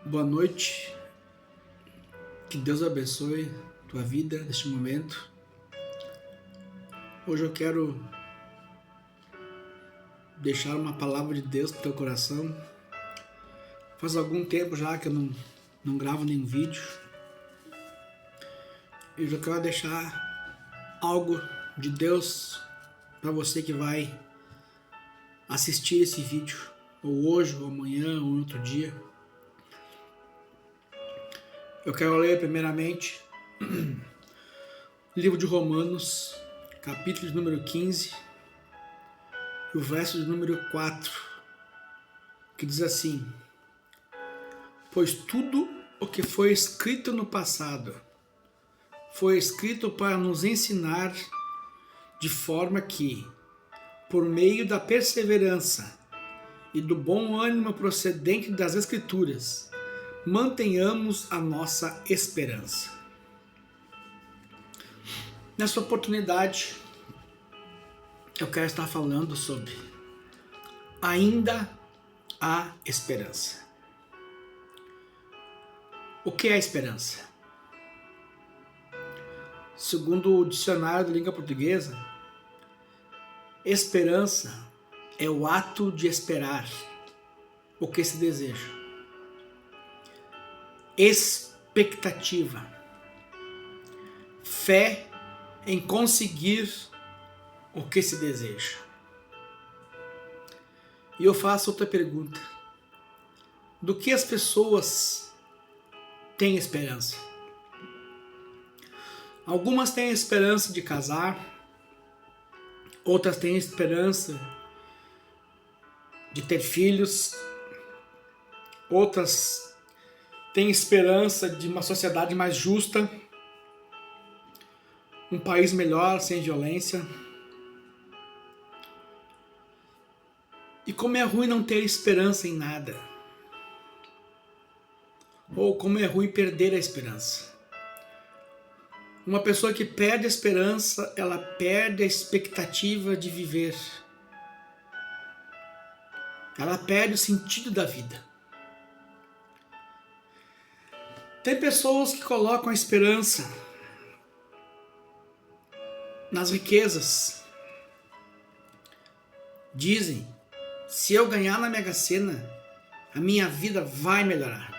Boa noite, que Deus abençoe tua vida neste momento. Hoje eu quero deixar uma palavra de Deus para o teu coração. Faz algum tempo já que eu não gravo nenhum vídeo. Eu já quero deixar algo de Deus para você que vai assistir esse vídeo, ou hoje, ou amanhã, ou outro dia. Eu quero ler primeiramente o livro de Romanos, capítulo de número 15, e o verso de número 4, que diz assim: pois tudo o que foi escrito no passado foi escrito para nos ensinar, de forma que, por meio da perseverança e do bom ânimo procedente das Escrituras, mantenhamos a nossa esperança. Nessa oportunidade, eu quero estar falando sobre ainda há esperança. O que é esperança? Segundo o dicionário da língua portuguesa, esperança é o ato de esperar o que se deseja. Expectativa, fé em conseguir o que se deseja. E eu faço outra pergunta: do que as pessoas têm esperança? Algumas têm esperança de casar, outras têm esperança de ter filhos, outras têm esperança de uma sociedade mais justa, um país melhor, sem violência. E como é ruim não ter esperança em nada. Ou como é ruim perder a esperança. Uma pessoa que perde a esperança, ela perde a expectativa de viver. Ela perde o sentido da vida. Tem pessoas que colocam a esperança nas riquezas. Dizem: se eu ganhar na Mega Sena, a minha vida vai melhorar.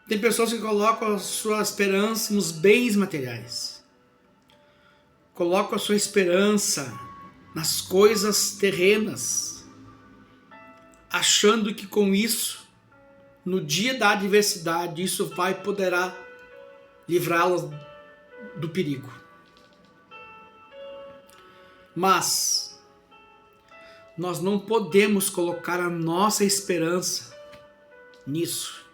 Tem pessoas que colocam a sua esperança nos bens materiais. Colocam a sua esperança nas coisas terrenas, achando que com isso, no dia da adversidade, isso poderá livrá-las do perigo. Mas nós não podemos colocar a nossa esperança nisso.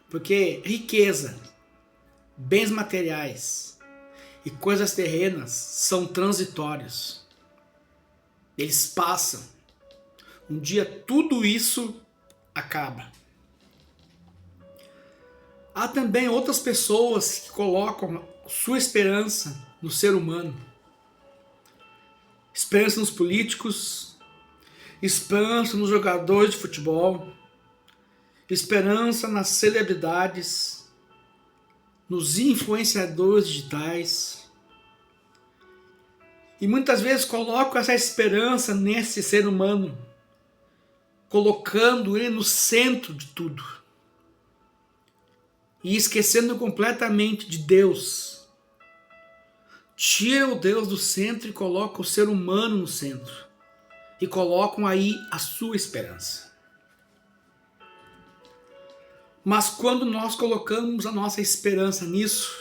Porque riqueza, bens materiais e coisas terrenas são transitórios. Eles passam. Um dia tudo isso acaba. Há também outras pessoas que colocam sua esperança no ser humano. Esperança nos políticos, esperança nos jogadores de futebol, esperança nas celebridades, nos influenciadores digitais. E muitas vezes colocam essa esperança nesse ser humano, colocando ele no centro de tudo. E esquecendo completamente de Deus. Tira o Deus do centro e coloca o ser humano no centro. E colocam aí a sua esperança. Mas quando nós colocamos a nossa esperança nisso,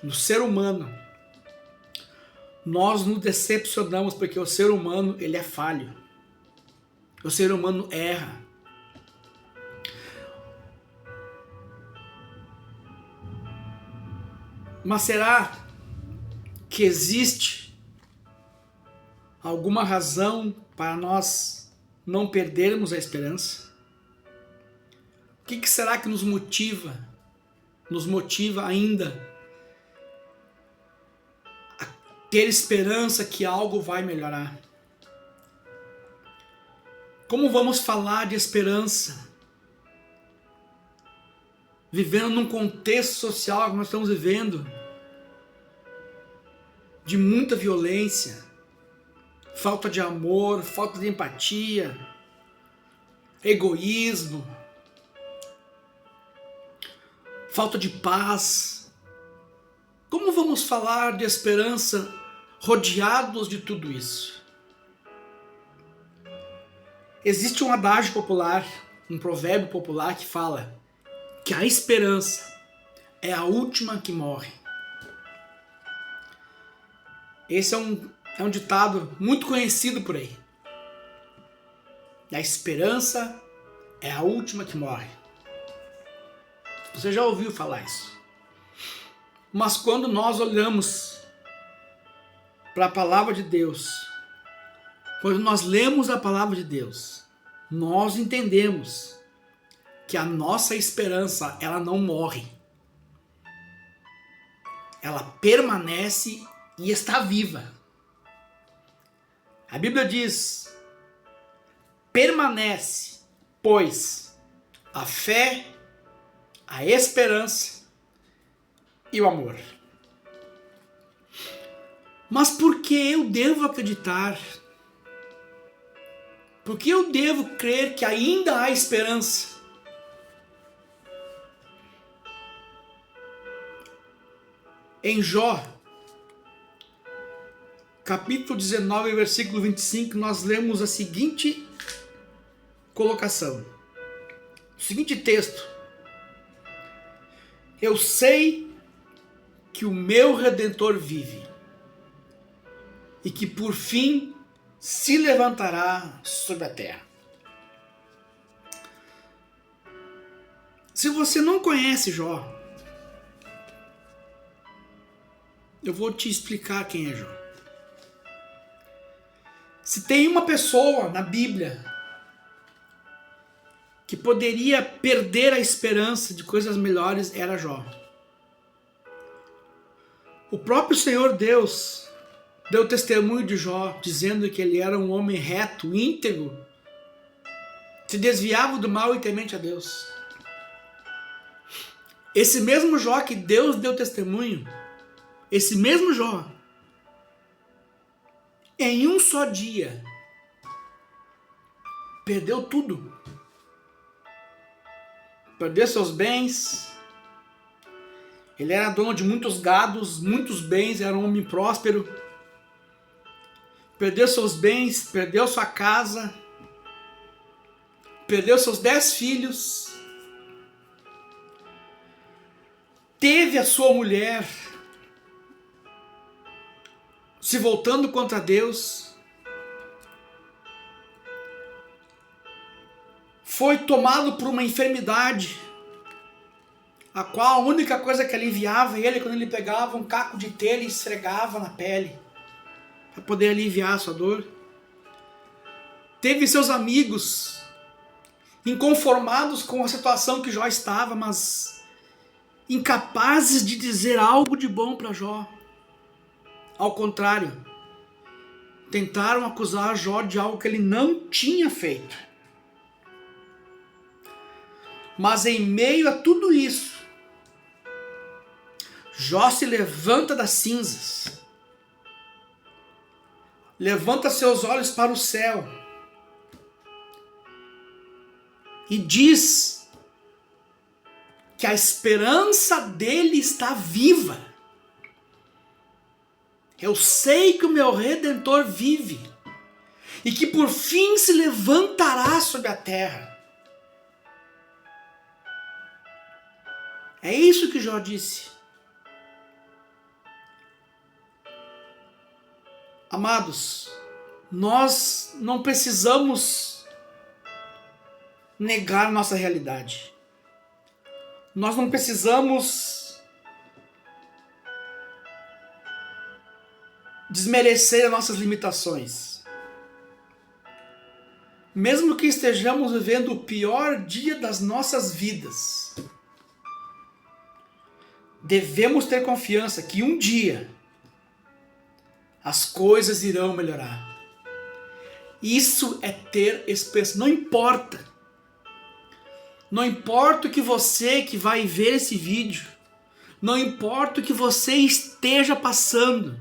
no ser humano, nós nos decepcionamos, porque o ser humano, ele é falho. O ser humano erra. Mas será que existe alguma razão para nós não perdermos a esperança? O que será que nos motiva ainda a ter esperança que algo vai melhorar? Como vamos falar de esperança? Vivendo num contexto social que nós estamos vivendo, de muita violência, falta de amor, falta de empatia, egoísmo, falta de paz. Como vamos falar de esperança rodeados de tudo isso? Existe um adágio popular, um provérbio popular que fala que a esperança é a última que morre. Esse é um ditado muito conhecido por aí. A esperança é a última que morre. Você já ouviu falar isso? Mas quando nós olhamos para a palavra de Deus, quando nós lemos a palavra de Deus, nós entendemos que a nossa esperança, ela não morre. Ela permanece e está viva. A Bíblia diz: permanece, pois, a fé, a esperança e o amor. Mas por que eu devo acreditar? Por que eu devo crer que ainda há esperança? Em Jó, capítulo 19, versículo 25, nós lemos a seguinte colocação, o seguinte texto: eu sei que o meu Redentor vive e que por fim se levantará sobre a terra. Se você não conhece Jó, eu vou te explicar quem é Jó. Se tem uma pessoa na Bíblia que poderia perder a esperança de coisas melhores, era Jó. O próprio Senhor Deus deu testemunho de Jó, dizendo que ele era um homem reto, íntegro, se desviava do mal e temente a Deus. Esse mesmo Jó que Deus deu testemunho, esse mesmo Jó, em um só dia, perdeu tudo. Perdeu seus bens. Ele era dono de muitos gados, muitos bens, era um homem próspero. Perdeu seus bens, perdeu sua casa, perdeu seus 10 filhos. Teve a sua mulher se voltando contra Deus. Foi tomado por uma enfermidade, a qual a única coisa que aliviava ele, quando ele pegava um caco de telha e esfregava na pele, para poder aliviar a sua dor. Teve seus amigos inconformados com a situação que Jó estava, mas incapazes de dizer algo de bom para Jó. Ao contrário, tentaram acusar Jó de algo que ele não tinha feito. Mas em meio a tudo isso, Jó se levanta das cinzas, levanta seus olhos para o céu e diz que a esperança dele está viva. Eu sei que o meu Redentor vive e que por fim se levantará sobre a terra. É isso que Jó disse. Amados, nós não precisamos negar nossa realidade. Nós não precisamos desmerecer as nossas limitações. Mesmo que estejamos vivendo o pior dia das nossas vidas, devemos ter confiança que um dia as coisas irão melhorar. Isso é ter esperança. Não importa. Não importa o que você que vai ver esse vídeo, não importa o que você esteja passando,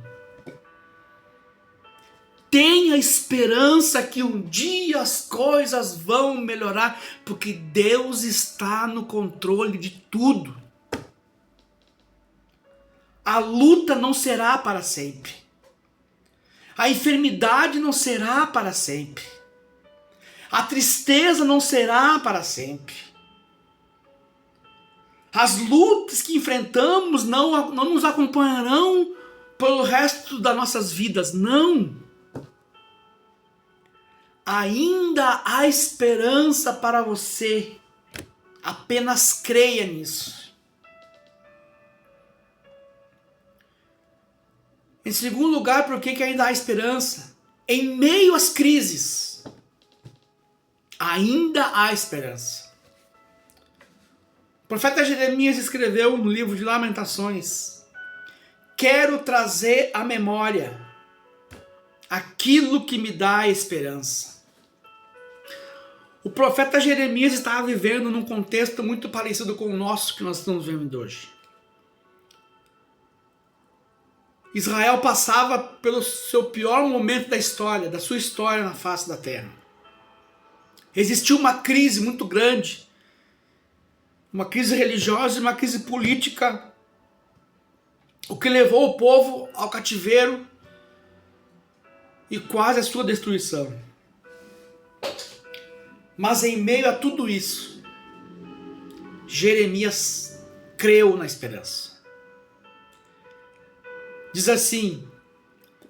tenha esperança que um dia as coisas vão melhorar, porque Deus está no controle de tudo. A luta não será para sempre. A enfermidade não será para sempre. A tristeza não será para sempre. As lutas que enfrentamos não nos acompanharão pelo resto das nossas vidas, não. Ainda há esperança para você. Apenas creia nisso. Em segundo lugar, por que ainda há esperança? Em meio às crises, ainda há esperança. O profeta Jeremias escreveu no livro de Lamentações: quero trazer à memória aquilo que me dá esperança. O profeta Jeremias estava vivendo num contexto muito parecido com o nosso que nós estamos vivendo hoje. Israel passava pelo seu pior momento da história, da sua história na face da terra. Existiu uma crise muito grande, uma crise religiosa e uma crise política, o que levou o povo ao cativeiro e quase a sua destruição. Mas em meio a tudo isso, Jeremias creu na esperança. Diz assim: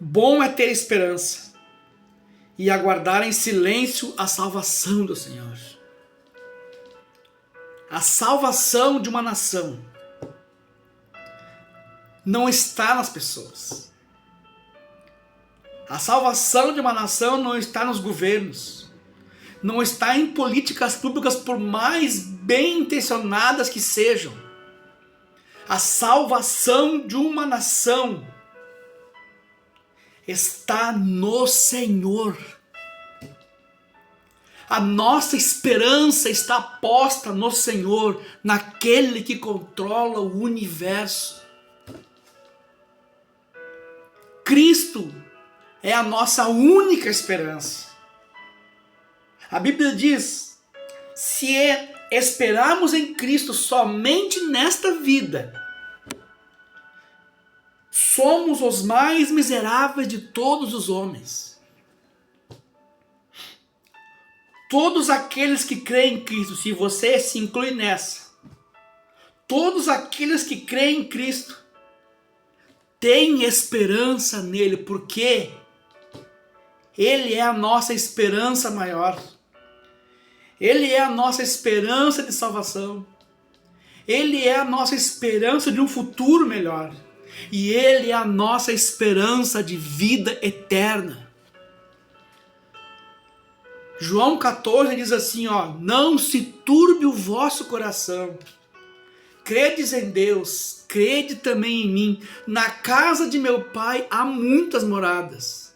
bom é ter esperança e aguardar em silêncio a salvação do Senhor. A salvação de uma nação não está nas pessoas. A salvação de uma nação não está nos governos. Não está em políticas públicas, por mais bem intencionadas que sejam. A salvação de uma nação está no Senhor. A nossa esperança está posta no Senhor, naquele que controla o universo. Cristo é a nossa única esperança. A Bíblia diz: se esperarmos em Cristo somente nesta vida, somos os mais miseráveis de todos os homens. Todos aqueles que creem em Cristo, se você se inclui nessa, todos aqueles que creem em Cristo, têm esperança nele, porque Ele é a nossa esperança maior. Ele é a nossa esperança de salvação. Ele é a nossa esperança de um futuro melhor. E Ele é a nossa esperança de vida eterna. João 14 diz assim, não se turbe o vosso coração. Credes em Deus, crede também em mim. Na casa de meu Pai há muitas moradas.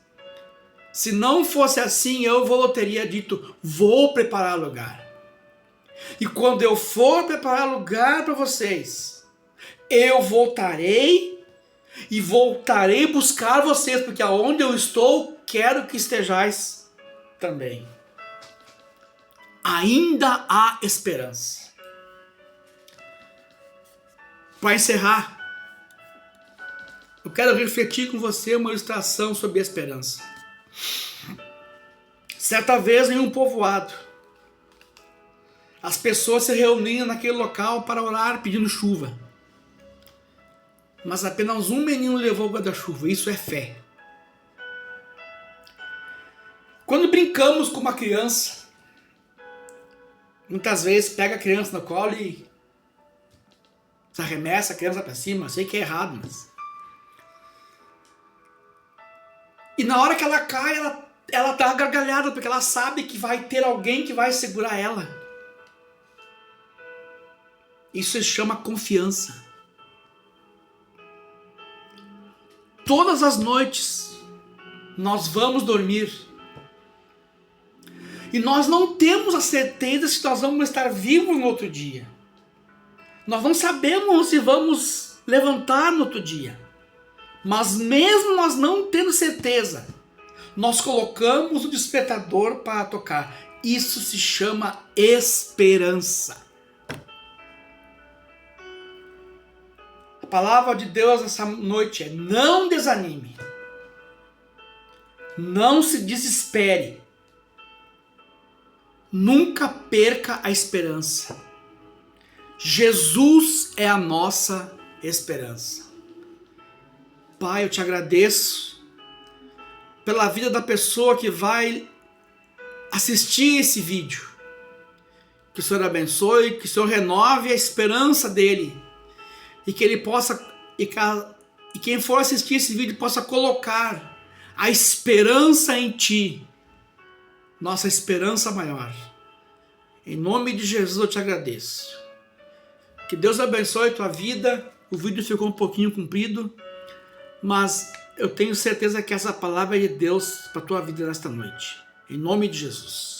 Se não fosse assim, eu vos teria dito, vou preparar lugar. E quando eu for preparar lugar para vocês, eu voltarei e voltarei buscar vocês, porque aonde eu estou, quero que estejais também. Ainda há esperança. Para encerrar, eu quero refletir com você uma ilustração sobre a esperança. Certa vez em um povoado, as pessoas se reuniam naquele local para orar pedindo chuva. Mas apenas um menino levou o guarda-chuva. Isso é fé. Quando brincamos com uma criança, muitas vezes pega a criança no colo e se arremessa a criança para cima. Eu sei que é errado, mas... E na hora que ela cai, ela tá gargalhada, porque ela sabe que vai ter alguém que vai segurar ela. Isso se chama confiança. Todas as noites nós vamos dormir E nós não temos a certeza se nós vamos estar vivos no outro dia. Nós não sabemos se vamos levantar no outro dia. Mas mesmo nós não tendo certeza, nós colocamos o despertador para tocar. Isso se chama esperança. A palavra de Deus essa noite é: não desanime. Não se desespere. Nunca perca a esperança. Jesus é a nossa esperança. Pai, eu te agradeço pela vida da pessoa que vai assistir esse vídeo. Que o Senhor abençoe, que o Senhor renove a esperança dele. E que ele possa, e quem for assistir esse vídeo possa colocar a esperança em ti. Nossa esperança maior. Em nome de Jesus eu te agradeço. Que Deus abençoe a tua vida. O vídeo ficou um pouquinho comprido, mas eu tenho certeza que essa palavra é de Deus para a tua vida nesta noite. Em nome de Jesus.